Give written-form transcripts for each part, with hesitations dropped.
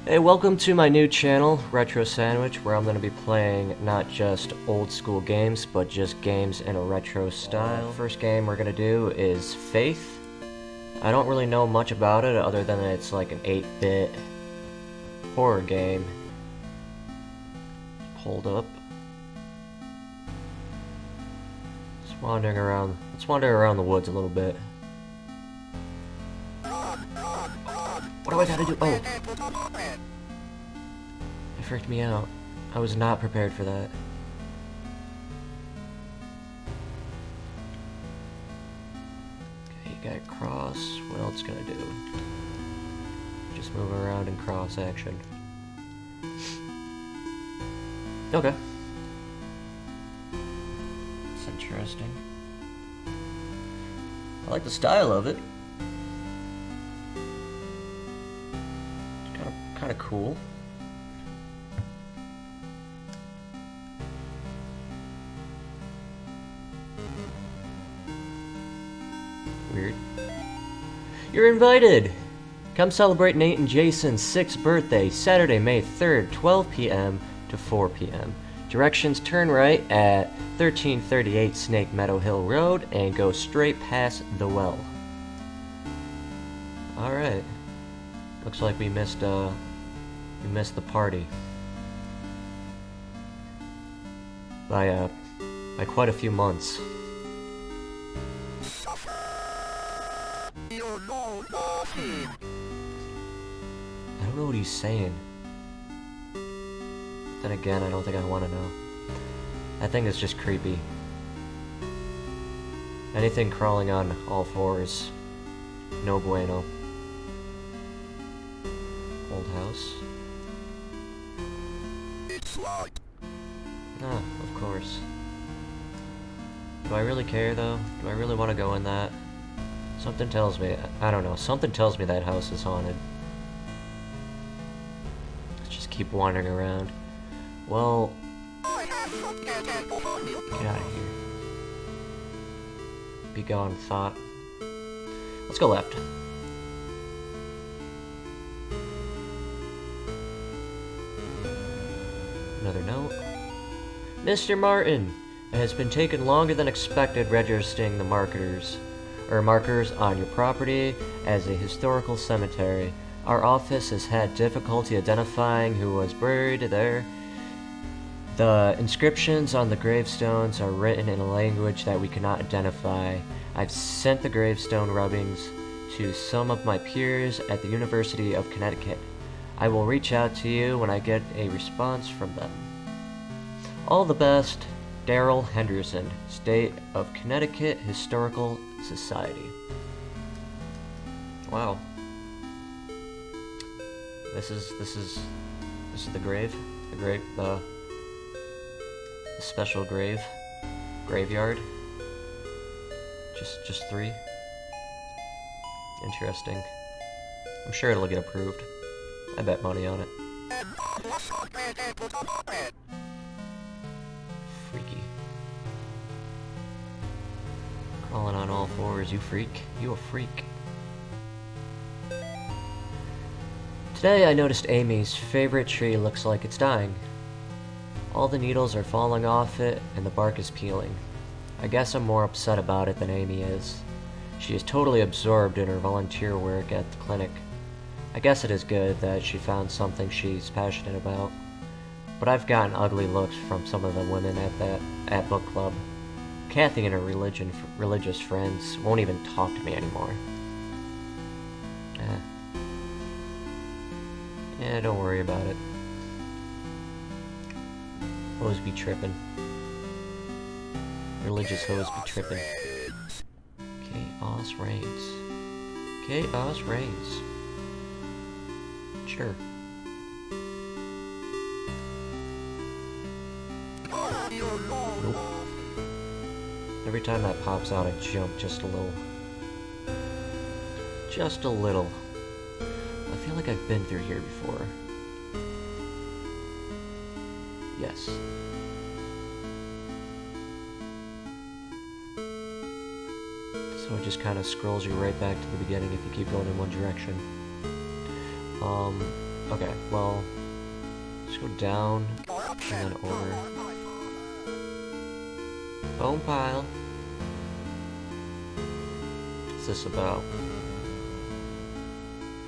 Hey, welcome to my new channel, Retro Sandwich, where I'm going to be playing not just old school games, but just games in a retro style. First game we're going to do is Faith. I don't really know much about it other than it's like an 8-bit horror game. Hold up. Let's wander around the woods a little bit. What do I gotta do? Oh! It freaked me out. I was not prepared for that. Okay, you gotta cross. What else can I do? Just move around and cross action. Okay. It's interesting. I like the style of it. Kind of cool. Weird. You're invited! Come celebrate Nate and Jason's 6th birthday, Saturday, May 3rd, 12 p.m. to 4 p.m. Directions: turn right at 1338 Snake Meadow Hill Road and go straight past the well. Alright. Looks like we missed the party by quite a few months. I don't know what he's saying. Then again, I don't think I want to know. I think it's just creepy. Anything crawling on all fours, no bueno. Old house. Ah, of course. Do I really care, though? Do I really want to go in that? Something tells me, I don't know, something tells me that house is haunted. Let's just keep wandering around. Well... Get out of here. Be gone, thought. Let's go left. Another note. Mr. Martin, it has been taking longer than expected registering the markers on your property as a historical cemetery. Our office has had difficulty identifying who was buried there. The inscriptions on the gravestones are written in a language that we cannot identify. I've sent the gravestone rubbings to some of my peers at the University of Connecticut. I will reach out to you when I get a response from them. All the best, Daryl Henderson, State of Connecticut Historical Society. Wow. This is the grave, the special graveyard. Just 3. Interesting. I'm sure it'll get approved. I bet money on it. Freaky. Crawling on all fours, you freak. You a freak. Today I noticed Amy's favorite tree looks like it's dying. All the needles are falling off it and the bark is peeling. I guess I'm more upset about it than Amy is. She is totally absorbed in her volunteer work at the clinic. I guess it is good that she found something she's passionate about. But I've gotten ugly looks from some of the women at book club. Kathy and her religious friends won't even talk to me anymore. Yeah, don't worry about it. Hoes be trippin'. Religious hoes be trippin'. Chaos reigns. Chaos reigns. Sure. Nope. Every time that pops out, I jump just a little. Just a little. I feel like I've been through here before. Yes. So it just kind of scrolls you right back to the beginning if you keep going in one direction. Okay, well, let's go down and then over. Bone pile. What's this about?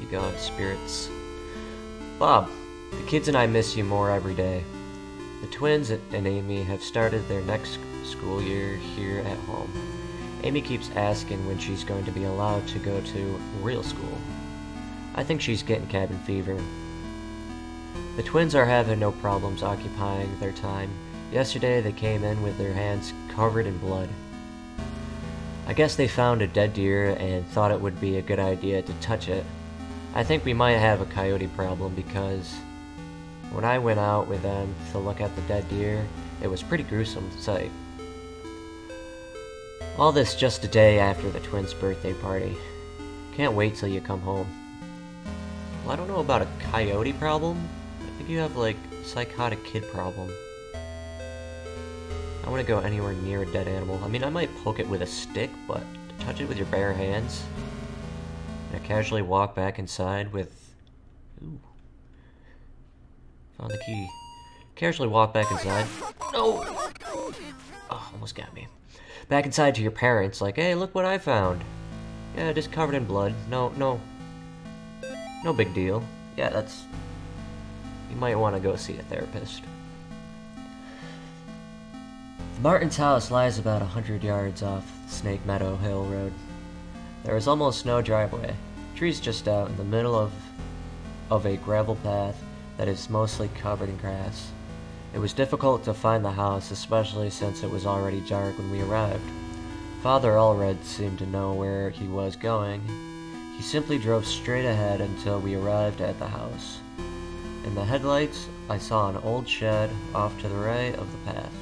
You gone, spirits. Bob, the kids and I miss you more every day. The twins and Amy have started their next school year here at home. Amy keeps asking when she's going to be allowed to go to real school. I think she's getting cabin fever. The twins are having no problems occupying their time. Yesterday they came in with their hands covered in blood. I guess they found a dead deer and thought it would be a good idea to touch it. I think we might have a coyote problem because when I went out with them to look at the dead deer, it was a pretty gruesome sight. All this just a day after the twins' birthday party. Can't wait till you come home. Well, I don't know about a coyote problem. I think you have like a psychotic kid problem. I want to go anywhere near a dead animal. I mean, I might poke it with a stick, but to touch it with your bare hands and casually walk back inside with... Ooh. Found the key. Casually walk back inside. No! Oh, almost got me. Back inside to your parents, like, hey, look what I found. Yeah, just covered in blood. No big deal. Yeah, that's... You might want to go see a therapist. The Martin's house lies about 100 yards off Snake Meadow Hill Road. There is almost no driveway. Trees just out in the middle of a gravel path that is mostly covered in grass. It was difficult to find the house, especially since it was already dark when we arrived. Father Allred seemed to know where he was going. He simply drove straight ahead until we arrived at the house. In the headlights, I saw an old shed off to the right of the path.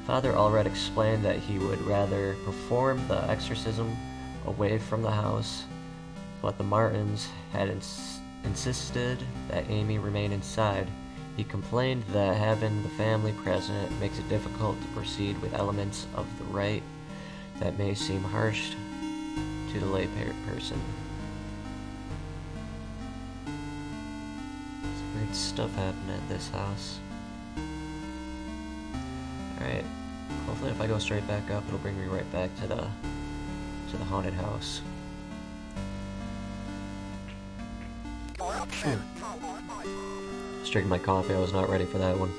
Father Allred explained that he would rather perform the exorcism away from the house, but the Martins had insisted that Amy remain inside. He complained that having the family present makes it difficult to proceed with elements of the rite that may seem harsh to the lay person. Some weird stuff happened at this house. Alright, hopefully if I go straight back up, it'll bring me right back to the haunted house. Just drinking my coffee, I was not ready for that one.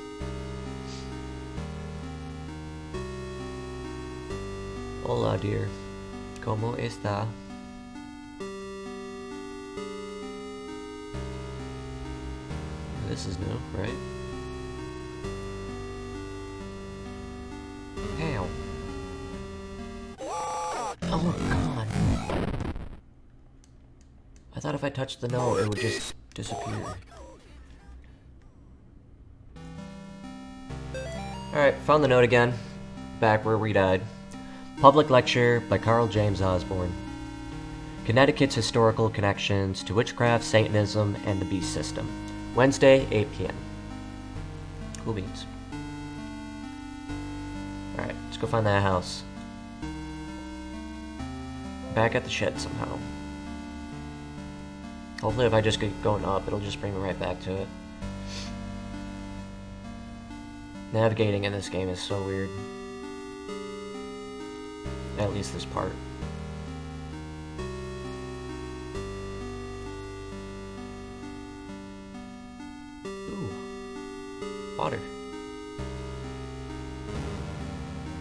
Hola, dear. ¿Cómo está? This is new, right? Ow. Oh, God. I thought if I touched the note, it would just disappear. Alright, found the note again. Back where we died. Public lecture by Carl James Osborne. Connecticut's historical connections to witchcraft, Satanism, and the beast system. Wednesday, 8 p.m. Cool beans. Alright, let's go find that house. Back at the shed somehow. Hopefully if I just get going up, it'll just bring me right back to it. Navigating in this game is so weird. At least this part. Ooh. Water.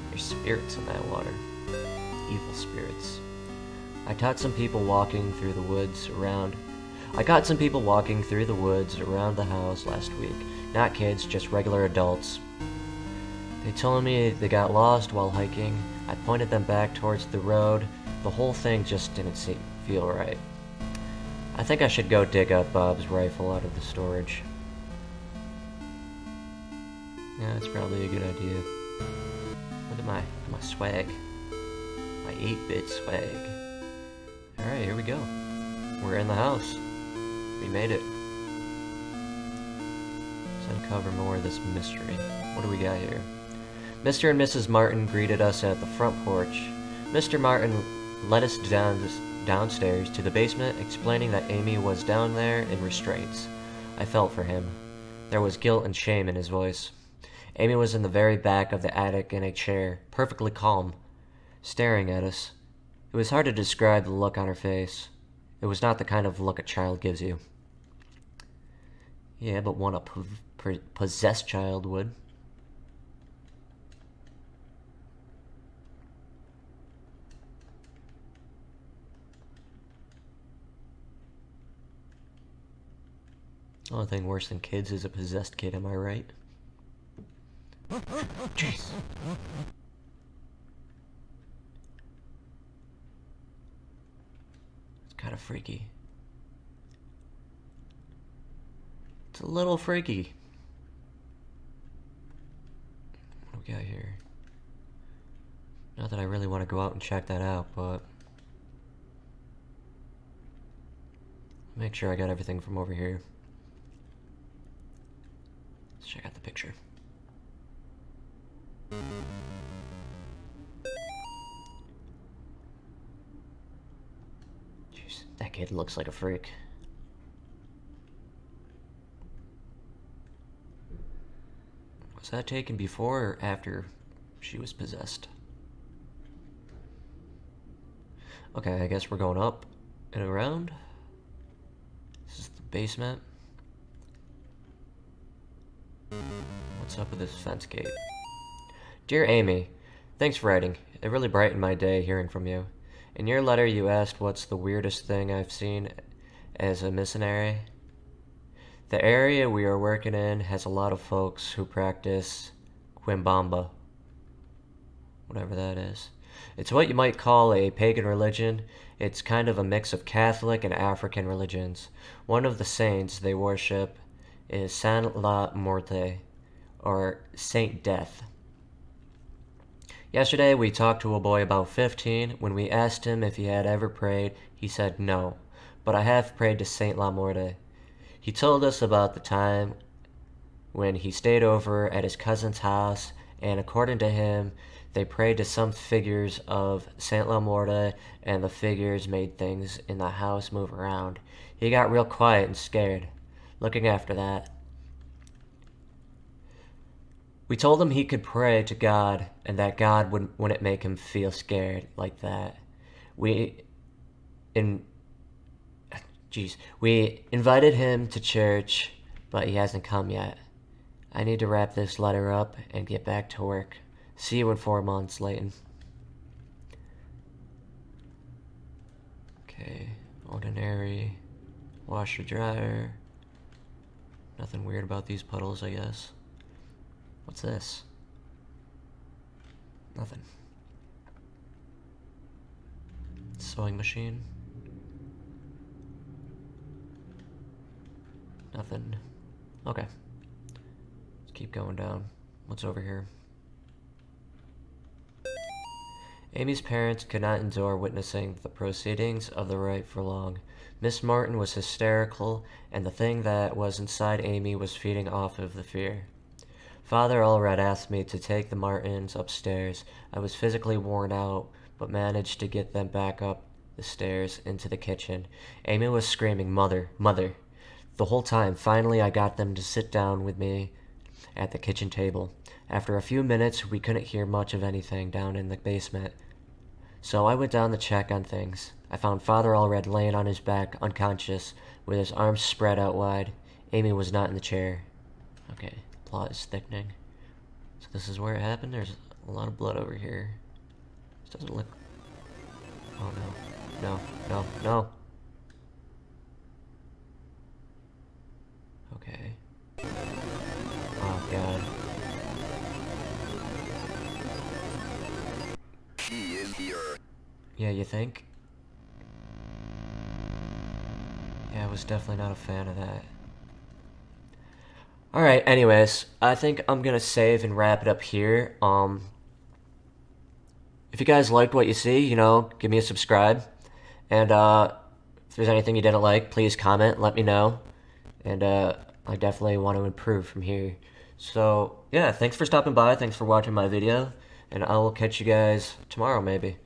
There's spirits in that water. Evil spirits. I got some people walking through the woods around the house last week. Not kids, just regular adults. They told me they got lost while hiking. I pointed them back towards the road. The whole thing just didn't feel right. I think I should go dig up Bob's rifle out of the storage. Yeah, that's probably a good idea. Look at my swag. My 8-bit swag. Alright, here we go. We're in the house. We made it. Let's uncover more of this mystery. What do we got here? Mr. and Mrs. Martin greeted us at the front porch. Mr. Martin led us downstairs to the basement, explaining that Amy was down there in restraints. I felt for him. There was guilt and shame in his voice. Amy was in the very back of the attic in a chair, perfectly calm, staring at us. It was hard to describe the look on her face. It was not the kind of look a child gives you. Yeah, but one a possessed child would. The only thing worse than kids is a possessed kid, am I right? Jeez. It's kind of freaky. It's a little freaky. What do we got here? Not that I really want to go out and check that out, but make sure I got everything from over here. Let's check out the picture. Jeez, that kid looks like a freak. Was that taken before or after she was possessed? Okay, I guess we're going up and around. This is the basement. What's up with this fence gate? Dear Amy, thanks for writing. It really brightened my day hearing from you. In your letter you asked what's the weirdest thing I've seen as a missionary. The area we are working in has a lot of folks who practice Quimbamba. Whatever that is. It's what you might call a pagan religion. It's kind of a mix of Catholic and African religions. One of the saints they worship is Saint La Morte, or Saint Death. Yesterday we talked to a boy about 15. When we asked him if he had ever prayed, he said no, but I have prayed to Saint La Morte. He told us about the time when he stayed over at his cousin's house, and according to him, they prayed to some figures of Saint La Morte, and the figures made things in the house move around. He got real quiet and scared. Looking after that, we told him he could pray to God, and that God wouldn't make him feel scared like that. We invited him to church, but he hasn't come yet. I need to wrap this letter up and get back to work. See you in 4 months, Layton. Okay, ordinary washer dryer. Nothing weird about these puddles, I guess. What's this? Nothing. Sewing machine. Nothing. Okay. Let's keep going down. What's over here? Amy's parents could not endure witnessing the proceedings of the rite for long. Miss Martin was hysterical, and the thing that was inside Amy was feeding off of the fear. Father Allred asked me to take the Martins upstairs. I was physically worn out, but managed to get them back up the stairs into the kitchen. Amy was screaming, "Mother, Mother," the whole time. Finally, I got them to sit down with me at the kitchen table. After a few minutes, we couldn't hear much of anything down in the basement. So I went down to check on things. I found Father Allred laying on his back, unconscious, with his arms spread out wide. Amy was not in the chair. Okay, plot is thickening. So this is where it happened? There's a lot of blood over here. This doesn't look... Oh no. No, no, no. Okay. Oh god. She is here. Yeah, you think? Yeah, I was definitely not a fan of that. Alright, anyways, I think I'm gonna save and wrap it up here. If you guys liked what you see, you know, give me a subscribe. And if there's anything you didn't like, please comment, let me know. And I definitely want to improve from here. So, yeah, thanks for stopping by, thanks for watching my video. And I will catch you guys tomorrow, maybe.